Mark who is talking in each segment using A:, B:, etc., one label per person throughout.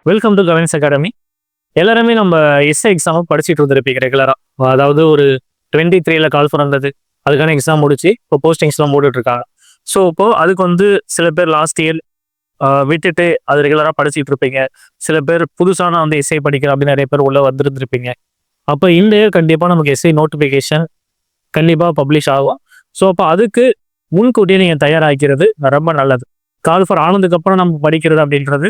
A: Welcome to Cavin's academy. எல்லாருமே நம்ம SI exam படிச்சுட்டு இருந்திருப்பீங்க ரெகுலரா. அதாவது ஒரு 23ல கால் வந்தது, அதுக்கான எக்ஸாம் முடிச்சு இப்போ போஸ்டிங்ஸ்லாம் போட்டுட்டு இருக்காங்க. ஸோ இப்போ அதுக்கு சில பேர் லாஸ்ட் இயர் விட்டுட்டு அது ரெகுலராக படிச்சுட்டு இருப்பீங்க. சில பேர் புதுசான எஸ்ஐ படிக்கிறேன் அப்படின்னு நிறைய பேர் உள்ள வந்துருந்துருப்பீங்க. அப்போ இந்த இயர் கண்டிப்பாக நமக்கு எஸ்ஐ நோட்டிஃபிகேஷன் கண்டிப்பாக பப்ளிஷ் ஆகும். ஸோ அப்போ அதுக்கு முன்கூட்டியே நீங்கள் தயாராகிறது ரொம்ப நல்லது. கால் ஃபார் ஆனதுக்கு அப்புறம் நம்ம படிக்கிறது அப்படின்றது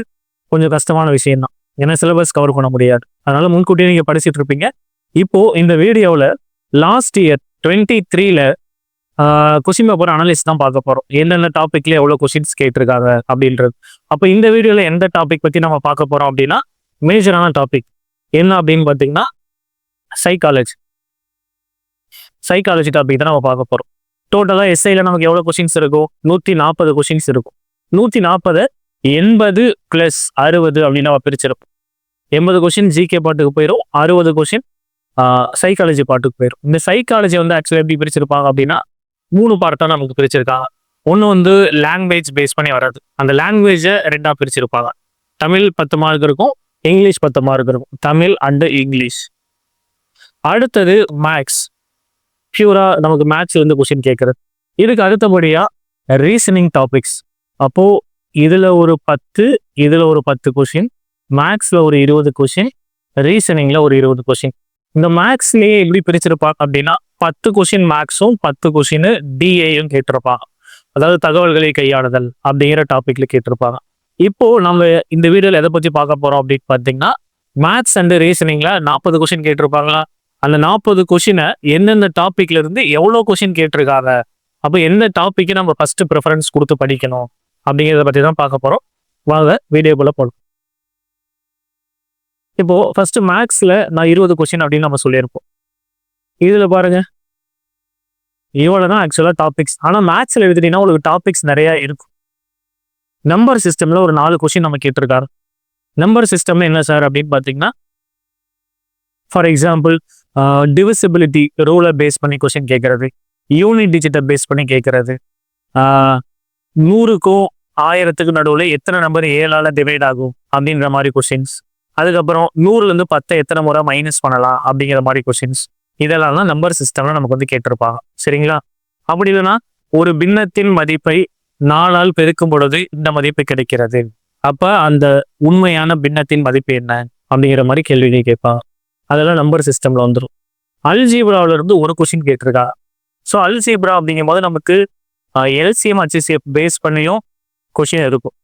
A: கொஞ்சம் கஷ்டமான விஷயம் தான். ஏன்னா சிலபஸ் கவர் பண்ண முடியாது. அதனால முன்கூட்டியே நீங்க படிச்சுட்டு இருப்பீங்க. இப்போ இந்த வீடியோவில் லாஸ்ட் இயர் 23ல கொஸ்டின் பேப்பர் அனலிஸ்ட் தான் பார்க்க போறோம். என்னென்ன டாபிக்ல எவ்வளவு கொஸ்டின்ஸ் கேட்டிருக்காங்க அப்படின்றது. அப்போ இந்த வீடியோல எந்த டாபிக் பத்தி நம்ம பார்க்க போறோம் அப்படின்னா, மேஜரான டாபிக் என்ன அப்படின்னு பார்த்தீங்கன்னா சைக்காலஜி டாபிக் தான் நம்ம பார்க்க போறோம். டோட்டலா எஸ்ஐல நமக்கு எவ்வளவு கொஸ்டின்ஸ் இருக்கும்? 140 கொஸ்டின்ஸ் இருக்கும். 140 80 + 60 அப்படின்னு நம்ம பிரிச்சிருப்போம். 80 கொஸ்டின் ஜிகே பாட்டுக்கு போயிடும், 60 கொஸ்டின் சைக்காலஜி பாட்டுக்கு போயிடும். இந்த சைக்காலஜி ஆக்சுவலி எப்படி பிரிச்சிருப்பாங்க அப்படின்னா 3 பார்ட்டாக நமக்கு பிரிச்சிருக்காங்க. ஒன்று லாங்குவேஜ் பேஸ் பண்ணி வராது. அந்த லாங்குவேஜை 2ஆ பிரிச்சிருப்பாங்க. தமிழ் 10 மார்க் இருக்கும், இங்கிலீஷ் 10 மார்க் இருக்கும். Tamil and English. அடுத்தது மேக்ஸ், பியூரா நமக்கு மேத்ஸ்ல கொஸ்டின் கேட்கறது. இதுக்கு அடுத்தபடியா ரீசனிங் டாபிக்ஸ். அப்போ இதுல ஒரு 10, இதுல ஒரு 10 கொஸ்டின், மேக்ஸ்ல ஒரு 20 கொஸ்டின், ரீசனிங்ல ஒரு 20 கொஸ்டின். இந்த மேக்ஸ்லயே எப்படி பிரிச்சிருப்பாங்க அப்படின்னா 10 கொஸ்டின் மேக்ஸும் 10 கொஸ்டின் டிஏயும் கேட்டிருப்பாங்க. அதாவது தகவல்களை கையாளுதல் அப்படிங்கிற டாபிக்ல கேட்டிருப்பாங்க. இப்போ நம்ம இந்த வீடியோல எதை பத்தி பார்க்க போறோம் அப்படின்னு பார்த்தீங்கன்னா, மேத்ஸ் அண்ட் ரீசனிங்ல 40 கொஸ்டின் கேட்டிருப்பாங்களா, அந்த 40 கொஸ்டினை எந்தெந்த டாபிக்ல இருந்து எவ்வளோ கொஸ்டின் கேட்டிருக்காங்க, அப்போ எந்த டாபிக்கு நம்ம ஃபர்ஸ்ட் ப்ரிஃபரன்ஸ் கொடுத்து படிக்கணும் அப்படிங்கிறத பற்றி தான் பார்க்க போகிறோம். வாங்க வீடியோக்குள்ள போகலாம். இப்போ ஃபர்ஸ்ட் மேக்ஸ்ல நான் 20 கொஸ்டின் அப்படின்னு நம்ம சொல்லியிருப்போம். இதுல பாருங்க, இவ்வளோ தான் ஆக்சுவலாக டாபிக்ஸ். ஆனால் மேத்ஸ்ல எழுதிட்டீங்கன்னா உங்களுக்கு டாபிக்ஸ் நிறைய இருக்கும். நம்பர் சிஸ்டம்ல ஒரு 4 கொஸ்டின் நம்ம கேட்டிருக்காரு. நம்பர் சிஸ்டம்ல என்ன சார் அப்படின்னு பார்த்தீங்கன்னா, ஃபார் எக்ஸாம்பிள் டிவிசிபிலிட்டி ரூலை பேஸ் பண்ணி கொஸ்டின் கேட்கறது, யூனிட் டிஜிட்டை பேஸ் பண்ணி கேட்கறது, 100க்கும் 1000க்கும் நடுவில் எத்தனை நம்பர் 7ஆல டிவைட் ஆகும் அப்படின்ற மாதிரி கொஸ்டின்ஸ். அதுக்கப்புறம் 100லேருந்து 10 எத்தனை முறை மைனஸ் பண்ணலாம் அப்படிங்கிற மாதிரி கொஸ்டின்ஸ். இதெல்லாம் தான் நம்பர் சிஸ்டம்ல நமக்கு கேட்டிருப்பாங்க. சரிங்களா? அப்படி இல்லைன்னா ஒரு பின்னத்தின் மதிப்பை 4ஆல் பெருக்கும் பொழுது இந்த மதிப்பு கிடைக்கிறது, அப்ப அந்த உண்மையான பின்னத்தின் மதிப்பு என்ன அப்படிங்கிற மாதிரி கேள்வி கேட்பாங்க. அதெல்லாம் நம்பர் சிஸ்டம்ல வந்துடும். அல்ஜீப்ராவில இருந்து ஒரு கொஸ்டின் கேட்டிருக்கா. ஸோ அல்ஜீப்ரா அப்படிங்கும் போது நமக்கு எல்சிஎம் ஹெச்சிஎஃப் பேஸ் பண்ணியும் கொஸ்டின் இருக்கும்.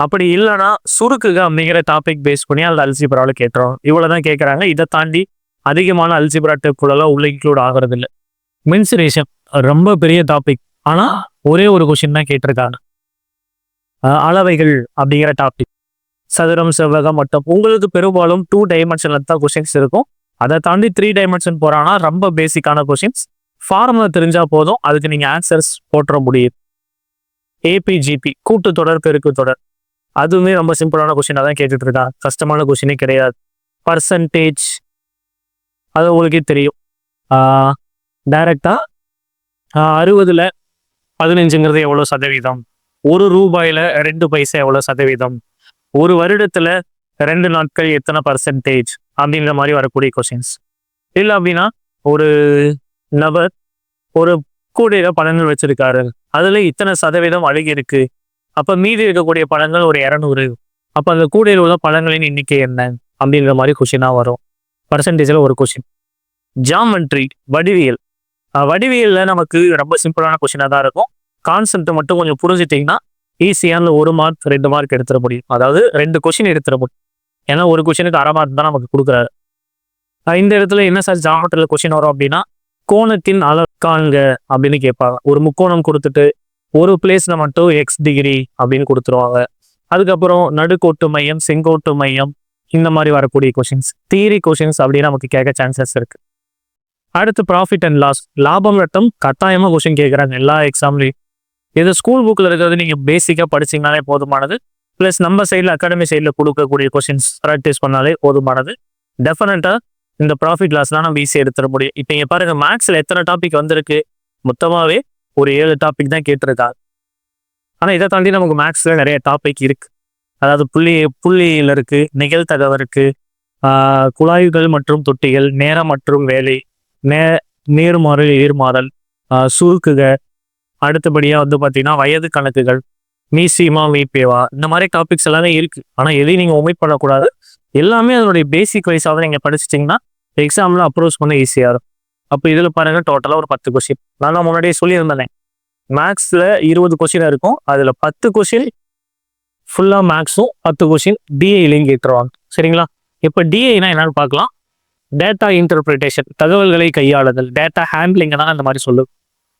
A: அப்படி இல்லைன்னா சுருக்குக அப்படிங்கிற டாபிக் பேஸ் பண்ணி அந்த அல்ஜீப்ராவில் கேட்டுறோம். இவ்வளோதான் கேட்குறாங்க. இதை தாண்டி அதிகமான அல்ஜீப்ரா டெப்புகளெல்லாம் உள்ள இன்க்ளூட் ஆகிறது இல்லை. மென்சுரேஷன் ரொம்ப பெரிய டாபிக், ஆனால் ஒரே ஒரு கொஸ்டின் தான் கேட்டிருக்காங்க. அளவைகள் அப்படிங்கிற டாபிக், சதுரம் செவ்வகம் மட்டும். உங்களுக்கு பெரும்பாலும் 2 டைமென்ஷன்ல தான் கொஸ்டின்ஸ் இருக்கும். அதை தாண்டி 3 டைமென்ஷன் போறாங்கன்னா ரொம்ப பேசிக்கான கொஸ்டின்ஸ். ஃபார்முலா தெரிஞ்சா போதும், அதுக்கு நீங்க ஆன்சர்ஸ் போட்டுற முடியும். ஏபிஜிபி கூட்டுத்தொடர் பெருக்கு தொடர், அதுவுமே ரொம்ப சிம்பிளான கொஸ்டினாக தான் கேட்டுட்டு இருக்காங்க. கஷ்டமான கொஸ்டினே கிடையாது. பர்சன்டேஜ் அது உங்களுக்கே தெரியும். டைரக்டா 60ல் 15ங்கிறது எவ்வளோ சதவீதம், 1 ரூபாயில 2 பைசா எவ்வளோ சதவீதம், 1 வருடத்துல 2 நாட்கள் எத்தனை பர்சன்டேஜ் அப்படின்ற மாதிரி வரக்கூடிய கொஸ்டின்ஸ். இல்லை அப்படின்னா ஒரு நபர் ஒரு கூடையில பழங்கள் வச்சிருக்காரு, அதுல இத்தனை சதவீதம் அழுகி இருக்கு, அப்ப மீதி இருக்கக்கூடிய பழங்கள் ஒரு 200, அப்ப அந்த கூடையில் உள்ள பழங்களின் எண்ணிக்கை என்ன அப்படின்ற மாதிரி கொஸ்டினா வரும். பர்சன்டேஜ்ல ஒரு கொஸ்டின். ஜாமெட்ரி வடிவியல், வடிவியல்ல நமக்கு ரொம்ப சிம்பிளான கொஸ்டினா தான் இருக்கும். கான்செப்ட் மட்டும் கொஞ்சம் புரிஞ்சுட்டீங்கன்னா ஈஸியான 1 மார்க் 2 மார்க் எடுத்துட முடியும். அதாவது 2 கொஸ்டின் எடுத்துட முடியும். ஏன்னா ஒரு கொஸ்டினுக்கு 1/2 மார்க் தான் நமக்கு கொடுக்குறாரு. இந்த இடத்துல என்ன சார் ஜாமெட்ரியில் கொஸ்டின் வரும் அப்படின்னா, கோணத்தின் அளவு காண்க அப்படின்னு கேட்பாங்க. ஒரு முக்கோணம் கொடுத்துட்டு ஒரு பிளேஸ்ல மட்டும் எக்ஸ் டிகிரி அப்படின்னு கொடுத்துருவாங்க. அதுக்கப்புறம் நடுக்கோட்டு மையம், செங்கோட்டு மையம், இந்த மாதிரி வரக்கூடிய கொஸ்டின்ஸ், தியரி கொஸ்டின்ஸ் அப்படின்னு நமக்கு கேட்க சான்சஸ் இருக்கு. அடுத்து ப்ராஃபிட் அண்ட் லாஸ், லாபம் நட்டம் கட்டாயமா கொஸ்டின் கேட்குறாங்க எல்லா எக்ஸாம்லையும். இது ஸ்கூல் புக்கில் இருக்கிறது நீங்கள் பேசிக்காக படிச்சிங்கனாலே போதுமானது. ப்ளஸ் நம்ம சைடில் அகாடமி சைடில் கொடுக்கக்கூடிய கொஸ்டின்ஸ் ப்ராக்டிஸ் பண்ணாலே போதுமானது. டெஃபினட்டாக இந்த ப்ராஃபிட் லாஸ்லாம் நம்ம ஈஸியாக எடுத்துட முடியும். இப்போ இங்கே பாருங்க, மேக்ஸில் எத்தனை டாபிக் வந்திருக்கு? மொத்தமாகவே ஒரு 7 டாபிக் தான் கேட்டிருக்காங்க. ஆனால் இதை தாண்டி நமக்கு மேக்ஸில் நிறைய டாபிக் இருக்கு. அதாவது புள்ளியில் இருக்கு, நிகழ்தகவு இருக்கு, குழாய்கள் மற்றும் தொட்டிகள், நேரம் மற்றும் வேலை, நே நேர்மாறு எதிர்மாறல், சுருக்குக, அடுத்தபடியா வந்து பார்த்தீங்கன்னா வயது கணக்குகள், மீசிமா மீபேவா, இந்த மாதிரி டாபிக்ஸ் எல்லாமே இருக்கு. ஆனால் எதையும் நீங்கள் ஒமிட் பண்ணக்கூடாது. எல்லாமே அதனுடைய பேசிக் வைஸாக நீங்கள் படிச்சிட்டிங்கன்னா எக்ஸாமில் அப்ரோச் பண்ண ஈஸியாக இருக்கும். அப்போ இதில் பாருங்க டோட்டலாக ஒரு 10 கொஸ்டின். நான் முன்னாடியே சொல்லியிருந்தேன், மேக்ஸில் 20 கொஸ்டின் இருக்கும். அதில் 10 கொஸ்டின் ஃபுல்லாக மேக்ஸும் 10 கொஸ்டின் டிஐலையும் கேட்டுருவாங்க. சரிங்களா? இப்போ டிஐனா என்னன்னு பார்க்கலாம். டேட்டா இன்டர்பிரிட்டேஷன், தகவல்களை கையாளுதல், டேட்டா ஹேண்ட்லிங் தான் அந்த மாதிரி சொல்லுது.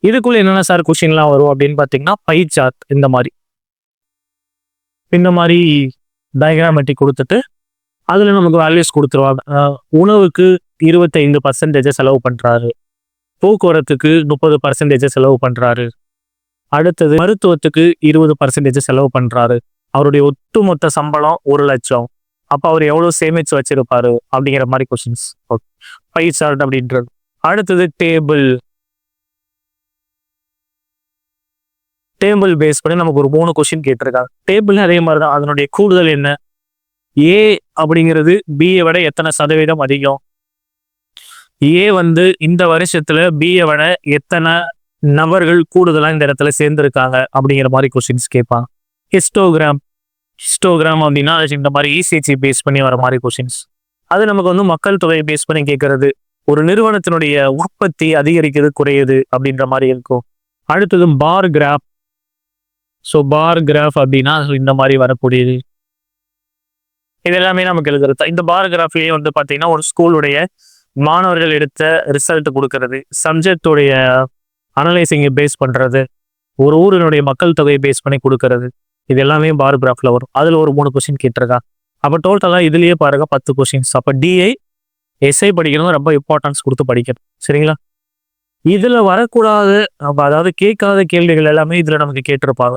A: இதுக்குள்ள என்னென்ன சார் கொஸ்டின்லாம் வரும் அப்படின்னு பார்த்தீங்கன்னா, பை சார்ட் இந்த மாதிரி டயக்ராமேட்டிக் கொடுத்துட்டு அதில் நமக்கு வேல்யூஸ் கொடுத்துருவாங்க. உணவுக்கு 25% செலவு பண்ணுறாரு, போக்குவரத்துக்கு 30% செலவு பண்ணுறாரு, அடுத்தது மருத்துவத்துக்கு 20% செலவு பண்ணுறாரு, அவருடைய ஒட்டுமொத்த சம்பளம் 1,00,000, அப்போ அவர் எவ்வளோ சேமிச்சு வச்சிருப்பாரு அப்படிங்கிற மாதிரி கொஸ்டின்ஸ். ஓகே, பை சார்ட் அப்படின்றது. அடுத்தது டேபிள் பேஸ் பண்ணி நமக்கு ஒரு 3 கொஸ்டின் கேட்டிருக்காங்க. டேபிள் அதே மாதிரி தான். அதனுடைய கூடுதல் என்ன? ஏ அப்படிங்கிறது பிஏ விட எத்தனை சதவீதம் அதிகம்? ஏ வந்து இந்த வருஷத்துல பிஏ விட எத்தனை நபர்கள் கூடுதலா இந்த இடத்துல சேர்ந்திருக்காங்க அப்படிங்கிற மாதிரி கொஸ்டின்ஸ் கேட்பாங்க. ஹிஸ்டோகிராம் அப்படின்னா இந்த மாதிரி இசிஜி பேஸ் பண்ணி வர மாதிரி கொஸ்டின்ஸ். அது நமக்கு வந்து மக்கள் தொகை பேஸ் பண்ணி கேட்கறது. ஒரு நிறுவனத்தினுடைய உற்பத்தி அதிகரிக்கிறது குறையுது அப்படின்ற மாதிரி இருக்கும். அடுத்தது bar graph. So bar graph அப்படின்னா இந்த மாதிரி வரக்கூடியது. இது எல்லாமே நமக்கு எழுதுறது. இந்த பார் கிராஃப்லேயே வந்து பார்த்தீங்கன்னா ஒரு ஸ்கூலுடைய மாணவர்கள் எடுத்த ரிசல்ட் கொடுக்கறது, சப்ஜெக்டுடைய அனலைசிங்கை பேஸ் பண்ணுறது, ஒரு ஊரினுடைய மக்கள் தொகையை பேஸ் பண்ணி கொடுக்கறது, இது எல்லாமே பார் கிராஃபில் வரும். அதில் ஒரு 3 கொஸ்டின் கேட்டிருக்கா. அப்போ டோட்டலாக இதுலேயே பாருங்க 10 கொஸ்டின்ஸ். அப்போ டிஐ எஸ்ஐ படிக்கணும், ரொம்ப இம்பார்ட்டன்ஸ் கொடுத்து படிக்கணும். சரிங்களா? இதில் வரக்கூடாது, அதாவது கேட்காத கேள்விகள் எல்லாமே இதில் நமக்கு கேட்டிருப்பாங்க.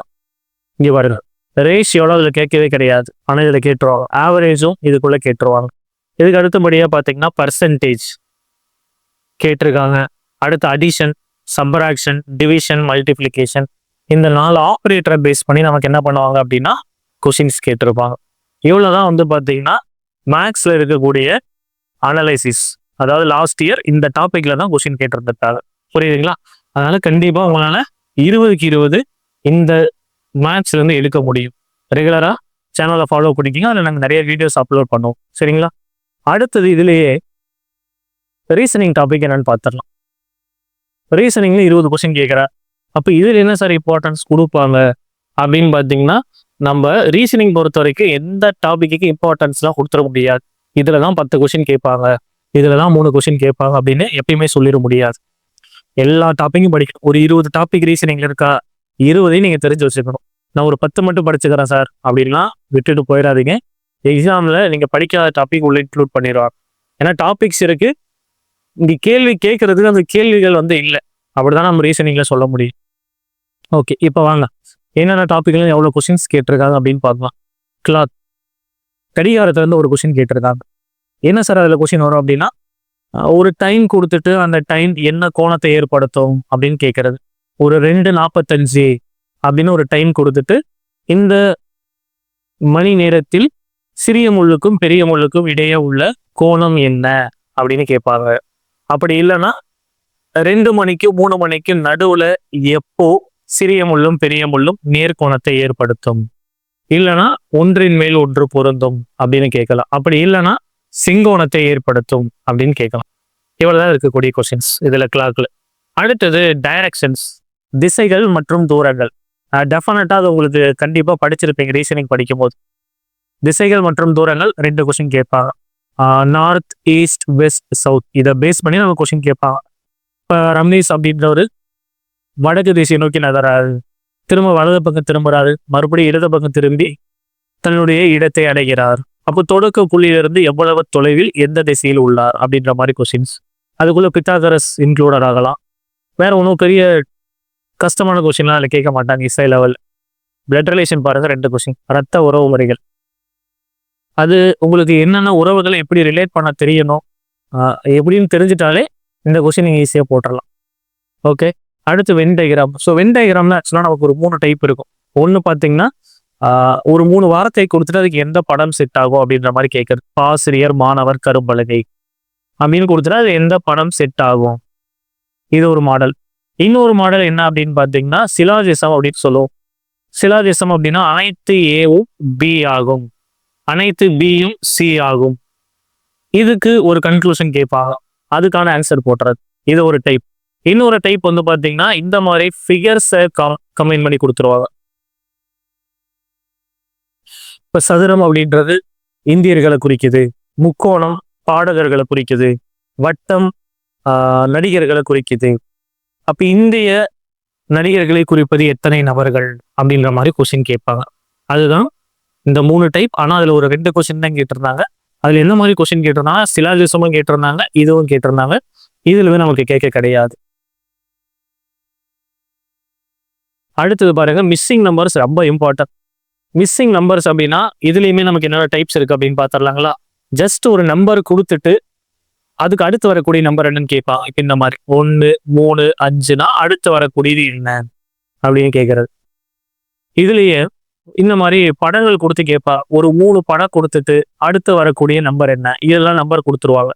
A: இங்கே பாருங்க, ரேஷியோட அதில் கேட்கவே கிடையாது, ஆனால் இதில் கேட்டுருவாங்க. ஆவரேஜும் இதுக்குள்ளே கேட்டுருவாங்க. இதுக்கு அடுத்தபடியாக பார்த்தீங்கன்னா பர்சன்டேஜ் கேட்டிருக்காங்க. அடுத்து அடிஷன், சப்ராக்ஷன், டிவிஷன், மல்டிப்ளிகேஷன், இந்த 4 ஆப்ரேட்டரை பேஸ் பண்ணி நமக்கு என்ன பண்ணுவாங்க அப்படின்னா கொஸ்டின்ஸ் கேட்டிருப்பாங்க. இவ்வளோதான் வந்து பார்த்தீங்கன்னா மேக்ஸில் இருக்கக்கூடிய அனலைசிஸ். அதாவது லாஸ்ட் இயர் இந்த டாப்பிக்ல தான் கொஸ்டின் கேட்டிருந்திருக்காங்க. புரியுதுங்களா? அதனால கண்டிப்பாக உங்களால் 20க்கு 20 இந்த மேக்ஸ்லேருந்து எடுக்க முடியும். ரெகுலராக சேனலை ஃபாலோ பண்ணிக்கிங்க. அதில் நாங்கள் நிறைய வீடியோஸ் அப்லோட் பண்ணுவோம். சரிங்களா? அடுத்தது இதுலேயே ரீசனிங் டாபிக் என்னன்னு பார்த்துடலாம். ரீசனிங்ல 20 கொஸ்டின் கேட்குறேன். அப்போ இதில் என்ன சார் இம்பார்ட்டன்ஸ் கொடுப்பாங்க அப்படின்னு பார்த்தீங்கன்னா, நம்ம ரீசனிங் பொறுத்த வரைக்கும் எந்த டாபிக்கு இம்பார்ட்டன்ஸ்லாம் கொடுத்துட முடியாது. இதில் தான் 10 கொஸ்டின் கேட்பாங்க, இதில் தான் 3 கொஸ்டின் கேட்பாங்க அப்படின்னு எப்பயுமே சொல்லிட முடியாது. எல்லா டாப்பிக்கும் படிக்கணும். ஒரு 20 டாபிக் ரீசனிங்ல இருக்கா, 20ஐயும் நீங்கள் தெரிஞ்சு வச்சுக்கணும். நான் ஒரு 10 மட்டும் படிச்சுக்கிறேன் சார் அப்படின்னா விட்டுட்டு போயிடாதீங்க. எக்ஸாமில் நீங்கள் படிக்காத டாபிக் உள்ள இன்க்ளூட் பண்ணிடுவாங்க. ஏன்னா டாபிக்ஸ் இருக்குது, இங்கே கேள்வி கேட்கறதுக்கு அந்த கேள்விகள் வந்து இல்லை. அப்படிதான் நம்ம ரீசனிங்ல சொல்ல முடியும். ஓகே, இப்போ வாங்க என்னென்ன டாபிக்ல எவ்வளோ கொஸ்டின்ஸ் கேட்டிருக்காங்க அப்படின்னு பார்க்கலாம். கிளாத், கடிகாரத்துல இருந்து ஒரு கொஸ்டின் கேட்டிருக்காங்க. என்ன சார் அதில் கொஸ்டின் வரும் அப்படின்னா, ஒரு டைம் கொடுத்துட்டு அந்த டைம் என்ன கோணத்தை ஏற்படுத்தும் அப்படின்னு கேட்கறது. ஒரு 2:45 அப்படின்னு ஒரு டைம் கொடுத்துட்டு இந்த மணி நேரத்தில் சிறிய முள்ளுக்கும் பெரிய முள்ளுக்கும் இடையே உள்ள கோணம் என்ன அப்படின்னு கேட்பாங்க. அப்படி இல்லைன்னா 2 மணிக்கும் 3 மணிக்கும் நடுவுல எப்போ சிறிய முள்ளும் பெரிய முள்ளும் நேர்கோணத்தை ஏற்படுத்தும், இல்லைன்னா ஒன்றின் மேல் ஒன்று பொருந்தும் அப்படின்னு கேட்கலாம். அப்படி இல்லைன்னா சிங்கோணத்தை ஏற்படுத்தும் அப்படின்னு கேட்கலாம். இவ்வளவுதான் இருக்கக்கூடிய கொஸ்டின்ஸ் இதுல கிளாக்ல. அடுத்தது டைரக்ஷன்ஸ், திசைகள் மற்றும் தூரங்கள். டெஃபினட்டா அது உங்களுக்கு கண்டிப்பா படிச்சிருப்பீங்க ரீசனிங் படிக்கும் போது. திசைகள் மற்றும் தூரங்கள் 2 கொஸ்டின் கேட்பாங்க. நார்த், ஈஸ்ட், வெஸ்ட், சவுத், இதை பேஸ் பண்ணி நம்ம கொஸ்டின் கேட்பாங்க. இப்போ ரம்னீஸ் அப்படின்றவர் வடக்கு திசையை நோக்கி நகராரு, திரும்ப வலது பக்கம் திரும்புறாரு, மறுபடியும் இடது பக்கம் திரும்பி தன்னுடைய இடத்தை அடைகிறார். அப்போ தொடக்க புள்ளியிலிருந்து எவ்வளவு தொலைவில் எந்த திசையில் உள்ளார் அப்படின்ற மாதிரி கொஸ்டின்ஸ். அதுக்குள்ள பித்தாகரஸ் இன்க்ளூடட் ஆகலாம். வேற ஒன்றும் பெரிய கஷ்டமான கொஸ்டின்லாம் அதில் கேட்க மாட்டாங்க. இசை லெவல். பிளட் ரிலேஷன் பாருங்க, 2 கொஸ்டின். ரத்த உறவு முறைகள், அது உங்களுக்கு என்னென்ன உறவுகளை எப்படி ரிலேட் பண்ண தெரியணும் எப்படின்னு தெரிஞ்சிட்டாலே இந்த கொஸ்டின் நீங்கள் ஈஸியாக போட்டுடலாம். ஓகே, அடுத்து வென் டயக்ராம். ஸோ வென் டயக்ராம்ல ஆக்சுவலாக நமக்கு ஒரு 3 டைப் இருக்கும். ஒன்று பார்த்தீங்கன்னா ஒரு 3 வார்த்தை கொடுத்துட்டு அதுக்கு எந்த படம் செட் ஆகும் அப்படின்ற மாதிரி கேட்கறது. ஆசிரியர், மாணவர், கரும்பலகை அப்படின்னு கொடுத்துட்டா அது எந்த படம் செட் ஆகும். இது ஒரு மாடல். இன்னொரு மாடல் என்ன அப்படின்னு பார்த்தீங்கன்னா சிலாஜிசம் அப்படின்னு சொல்லுவோம். சிலாஜிசம் அப்படின்னா அனைத்து ஏவும் பி ஆகும், அனைத்து பியும் சி ஆகும். இதுக்கு ஒரு கன்க்ளூஷன் கேட்பாங்க, அதுக்கான ஆன்சர் போட்டுறது. இது ஒரு டைப். இன்னொரு டைப் வந்து பார்த்தீங்கன்னா இந்த மாதிரி ஃபிகர்ஸை கம்பைன் பண்ணி கொடுத்துருவாங்க. இப்போ சதுரம் அப்படின்றது இந்தியர்களை குறிக்குது, முக்கோணம் பாடகர்களை குறிக்குது, வட்டம் நடிகர்களை குறிக்குது. அப்போ இந்திய நடிகர்களை குறிப்பது எத்தனை நபர்கள் அப்படின்ற மாதிரி கொஸ்டின் கேட்பாங்க. அதுதான் இந்த 3 டைப். ஆனால் அதில் ஒரு 2 கொஸ்டின் தான் கேட்டிருந்தாங்க. அதில் என்ன மாதிரி கொஸ்டின் கேட்டிருந்தாங்க, சிலாஜிசமும் கேட்டிருந்தாங்க, இதுவும் கேட்டிருந்தாங்க. இதுல நமக்கு கேட்க கிடையாது. அடுத்தது பாருங்க, மிஸ்ஸிங் நம்பர்ஸ் ரொம்ப இம்பார்ட்டன்ட். மிஸ்ஸிங் நம்பர்ஸ் அப்படின்னா இதுலேயுமே நமக்கு என்னென்ன டைப்ஸ் இருக்கு அப்படின்னு பார்த்துடலாங்களா. ஜஸ்ட் ஒரு நம்பர் கொடுத்துட்டு அதுக்கு அடுத்து வரக்கூடிய நம்பர் என்னன்னு கேட்பாங்க. இப்போ இந்த மாதிரி 1, 3, 5னா அடுத்து வரக்கூடியது என்ன அப்படின்னு கேட்கறது. இதுலயே இந்த மாதிரி படங்கள் கொடுத்து கேட்பா. ஒரு 3 படம் கொடுத்துட்டு அடுத்து வரக்கூடிய நம்பர் என்ன, இதெல்லாம் நம்பர் கொடுத்துருவாங்க.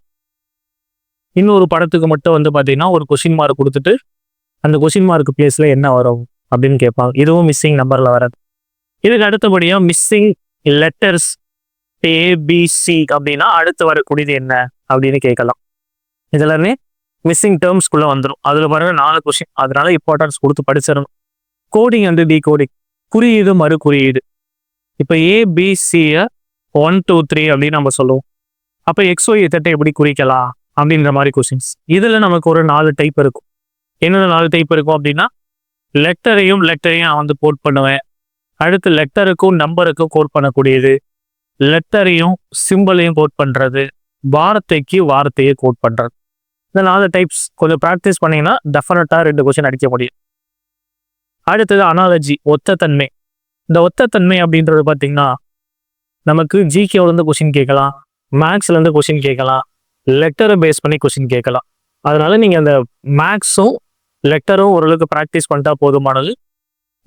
A: இன்னொரு படத்துக்கு மட்டும் வந்து பார்த்தீங்கன்னா ஒரு கொஸ்டின் மார்க் கொடுத்துட்டு அந்த கொஸ்டின் மார்க் பிளேஸ்ல என்ன வரும் அப்படின்னு கேட்பாங்க. இதுவும் மிஸ்ஸிங் நம்பர்ல வராது. இதுக்கு அடுத்தபடியா மிஸ்ஸிங் லெட்டர்ஸ் ஏபிசி அப்படின்னா அடுத்து வரக்கூடியது என்ன அப்படின்னு கேட்கலாம். இதெல்லாமே மிஸ்ஸிங் டேர்ம்ஸ்குள்ள வந்துடும். அதுல பாருங்க 4 கொஸ்டின், அதனால இம்பார்ட்டன்ஸ் கொடுத்து படிச்சிடணும். கோடிங் அண்ட் டிகோடிங், குறியீடு மறு குறியீடு. இப்போ ஏபிசியை 1 2 3 அப்படின்னு நம்ம சொல்லுவோம். அப்போ XY Z எப்படி குறிக்கலாம் அப்படின்ற மாதிரி கொஸ்டின்ஸ். இதுல நமக்கு ஒரு 4 டைப் இருக்கும். என்னென்ன 4 டைப் இருக்கும் அப்படின்னா லெட்டரையும் நான் வந்து கோட் பண்ணுவேன். அடுத்து லெட்டருக்கும் நம்பருக்கும் கோட் பண்ணக்கூடியது, லெட்டரையும் சிம்பிளையும் கோட் பண்றது, வார்த்தைக்கு வார்த்தையை கோட் பண்றது. இந்த 4 டைப்ஸ் கொஞ்சம் ப்ராக்டிஸ் பண்ணீங்கன்னா டெஃபினட்டா 2 கொஸ்டின் அடிக்க முடியும். அடுத்தது அனாலஜி, ஒத்தத்தன்மை. இந்த ஒத்தத்தன்மை அப்படின்றது பார்த்தீங்கன்னா நமக்கு ஜிகேல இருந்து கொஸ்டின் கேட்கலாம், மேக்ஸ்ல இருந்து கொஸ்டின் கேட்கலாம், லெட்டரை பேஸ் பண்ணி கொஸ்டின் கேட்கலாம். அதனால நீங்க அந்த மேக்ஸும் லெட்டரும் ஓரளவுக்கு ப்ராக்டிஸ் பண்ணிட்டா போதுமானது.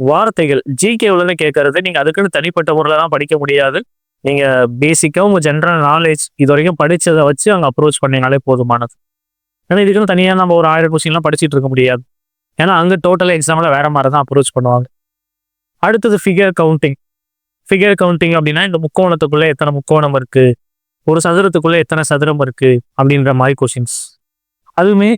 A: வார்த்தைகள் ஜிகேவிலேருந்து கேட்கறது நீங்க அதுக்குன்னு தனிப்பட்ட முறையில் தான் படிக்க முடியாது. நீங்க பேசிக்கா உங்க ஜென்ரல் நாலேஜ் இது வரைக்கும் படிச்சதை வச்சு அங்கே அப்ரோச் பண்ணீங்கனாலே போதுமானது. ஏன்னா இதுக்குன்னு தனியாக நம்ம ஒரு 1000 கொஸ்டின்லாம் படிச்சுட்டு இருக்க முடியாது. ஏன்னா அங்கே டோட்டலாக எக்ஸாமில் வேற மாதிரி தான் அப்ரோச் பண்ணுவாங்க. அடுத்தது ஃபிகர் கவுண்டிங். ஃபிகர் கவுண்டிங் அப்படின்னா இந்த முக்கோணத்துக்குள்ளே எத்தனை முக்கோணம் இருக்கு, ஒரு சதுரத்துக்குள்ளே எத்தனை சதுரம் இருக்கு அப்படின்ற மாதிரி கொஸ்டின்ஸ். அதுவுமே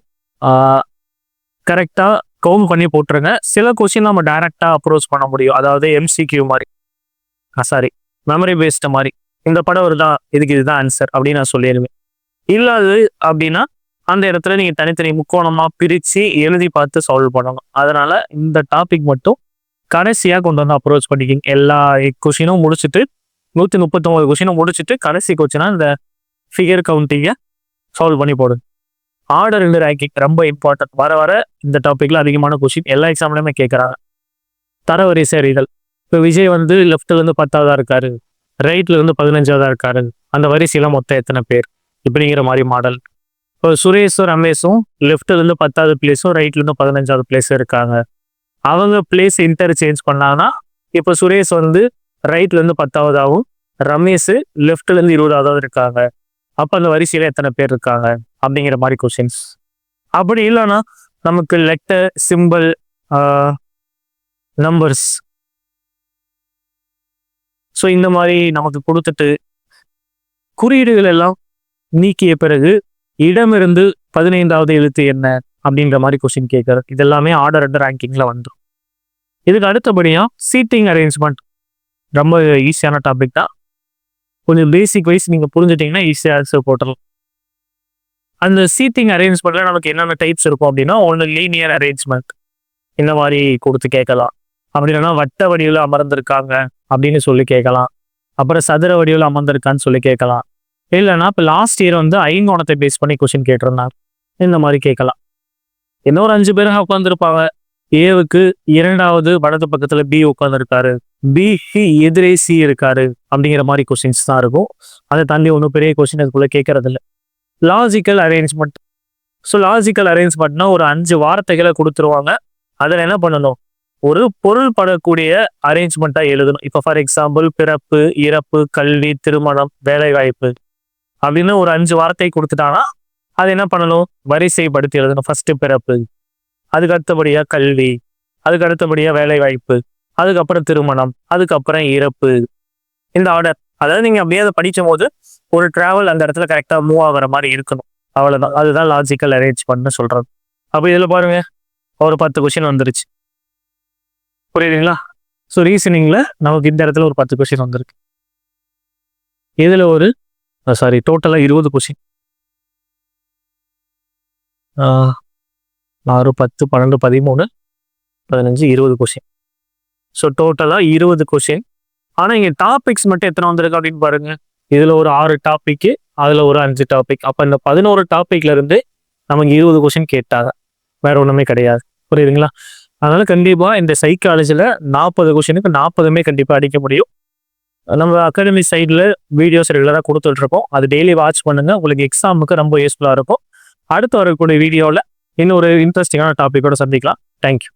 A: கரெக்டாக கவுண்ட் பண்ணி போட்டுருங்க. சில கொஸ்டின் நம்ம டைரக்டாக அப்ரோச் பண்ண முடியும். அதாவது MCQ மாதிரி, மெமரி பேஸ்டு மாதிரி. இந்த படம் வருதா, இதுக்கு இதுதான் ஆன்சர் அப்படின்னு நான் சொல்லிடுவேன். இல்லாது அப்படின்னா அந்த இடத்துல நீங்க தனித்தனி முக்கோணமா பிரிச்சு எழுதி பார்த்து சால்வ் பண்ணணும். அதனால இந்த டாபிக் மட்டும் கடைசியாக கொண்டு வந்து அப்ரோச் பண்ணிக்கிங்க. எல்லா கொஸ்டினும் முடிச்சுட்டு 139 கொஸ்டினும் முடிச்சுட்டு கடைசி கொஸ்டினா இந்த ஃபிகர் கவுண்டிங்கை சால்வ் பண்ணி போடுங்க. ஆர்டர் அண்ட் ரேங்கிங் ரொம்ப இம்பார்ட்டன்ட். வர வர இந்த டாபிக்ல அதிகமான கொஸ்டின் எல்லா எக்ஸாம்லையுமே கேட்குறாங்க. தரவரிசை அறிதல். இப்போ விஜய் வந்து லெஃப்ட்ல இருந்து 10ஆவதா இருக்காரு, ரைட்ல இருந்து 15ஆவதா இருக்காரு, அந்த வரிசையில மொத்தம் எத்தனை பேர் இப்படிங்கிற மாதிரி மாடல். இப்போ சுரேஷும் ரமேஷும் லெஃப்ட்ல இருந்து 10வது பிளேஸும் ரைட்ல இருந்து 15வது பிளேஸும் இருக்காங்க. அவங்க பிளேஸ் இன்டர்சேஞ்ச் பண்ணாங்கன்னா இப்போ சுரேஷ் வந்து ரைட்ல இருந்து 10ஆவதாகவும் ரமேஷ் லெஃப்ட்ல இருந்து 20ஆவதாவது இருக்காங்க. அப்போ அந்த வரிசையில எத்தனை பேர் இருக்காங்க அப்படிங்கிற மாதிரி கொஸ்டின்ஸ். அப்படி இல்லைன்னா நமக்கு லெட்டர், சிம்பிள், நம்பர்ஸ், ஸோ இந்த மாதிரி நமக்கு கொடுத்துட்டு குறியீடுகள் எல்லாம் நீக்கிய பிறகு இடமிருந்து 15வது எழுத்து என்ன அப்படின்ற மாதிரி கொஸ்டின் கேட்கறது. இதெல்லாமே ஆர்டர் அண்ட் ரேங்கிங்ல வந்துடும். இதுக்கு அடுத்தபடியா சீட்டிங் அரேஞ்ச்மெண்ட் ரொம்ப ஈஸியான டாபிக் தான். கொஞ்சம் பேசிக் வைஸ் நீங்க புரிஞ்சுட்டீங்கன்னா ஈஸியாக ஆன்சர் போட்டுடலாம். அந்த சீட்டிங் அரேஞ்ச்மெண்ட்ல நமக்கு என்னென்ன டைப்ஸ் இருக்கும் அப்படின்னா, ஒன்று லீனியர் அரேஞ்ச்மெண்ட் இந்த மாதிரி கொடுத்து கேட்கலாம். அப்படி இல்லைன்னா வட்ட வடிவில் அமர்ந்திருக்காங்க அப்படின்னு சொல்லி கேட்கலாம். அப்புறம் சதுர வடிவில் அமர்ந்திருக்கான்னு சொல்லி கேட்கலாம். இல்லைன்னா இப்போ லாஸ்ட் இயர் வந்து ஐங்கோணத்தை பேஸ் பண்ணி கொஸ்டின் கேட்டிருந்தாங்க, இந்த மாதிரி கேட்கலாம். இன்னொரு 5 பேருங்க உட்காந்துருப்பாங்க. ஏவுக்கு 2வது வலது பக்கத்துல பி உட்காந்துருக்காரு, பிக்கு எதிரே சி இருக்காரு அப்படிங்கிற மாதிரி கொஸ்டின்ஸ் தான் இருக்கும். அதை தாண்டி ஒன்றும் பெரிய கொஸ்டின் அதுக்குள்ள கேட்கறது இல்லை. Logical arrangement. ஸோ லாஜிக்கல் அரேஞ்ச்மெண்ட்னா ஒரு 5 வார்த்தைகளை கொடுத்துருவாங்க. அதில் என்ன பண்ணணும், ஒரு பொருள் படக்கூடிய அரேஞ்ச்மெண்ட்டா எழுதணும். இப்போ ஃபார் எக்ஸாம்பிள் பிறப்பு, இறப்பு, கல்வி, திருமணம், வேலைவாய்ப்பு அப்படின்னு ஒரு 5 வார்த்தை கொடுத்துட்டாங்கன்னா அது என்ன பண்ணணும்? வரிசைப்படுத்தி எழுதணும். ஃபர்ஸ்ட் பிறப்பு, அதுக்கு அடுத்தபடியா கல்வி, அதுக்கு அடுத்தபடியா வேலைவாய்ப்பு, அதுக்கப்புறம் திருமணம், அதுக்கப்புறம் இறப்பு. இந்த ஆர்டர், அதாவது நீங்க அப்படியே அதை படிக்கும் போது ஒரு டிராவல் அந்த இடத்துல கரெக்டா மூவ் ஆகுற மாதிரி இருக்கணும். அவ்வளவுதான். அதுதான் லாஜிக்கல் அரேஞ்ச்மெண்ட்னு சொல்றது. அப்ப இதுல பாருங்க ஒரு 10 கொஸ்டின் வந்துருச்சு. புரியுதுங்களா? ஸோ ரீசனிங்ல நமக்கு இந்த இடத்துல ஒரு 10 கொஸ்டின் வந்திருக்கு. இதுல ஒரு டோட்டலா 20 கொஸ்டின். 6, 10, 12, 13, 15, 20 கொஸ்டின். ஸோ டோட்டலா 20 கொஸ்டின். ஆனா இங்க டாபிக்ஸ் மட்டும் எத்தனை வந்திருக்கு அப்படின்னு பாருங்க. இதுல ஒரு 6 டாபிக், அதுல ஒரு 5 டாபிக். அப்ப இந்த 11 டாபிக்ல இருந்து நமக்கு 20 கொஸ்டின் கேட்டாங்க. வேற ஒண்ணுமே கிடையாது. புரியுதுங்களா? அதனால கண்டிப்பா இந்த சைக்காலஜில 40 கொஸ்டினுக்கு 40மே கண்டிப்பா அடிக்க முடியும். நம்ம அகாடமி சைட்ல வீடியோஸ் ரெகுலரா கொடுத்துட்டு இருக்கோம். அது டெய்லி வாட்ச் பண்ணுங்க. உங்களுக்கு எக்ஸாமுக்கு ரொம்ப யூஸ்ஃபுல்லா இருக்கும். அடுத்து வரக்கூடிய வீடியோல இன்னொரு இன்ட்ரெஸ்டிங்கான டாபிக்கோட சந்திக்கலாம். தேங்க்யூ.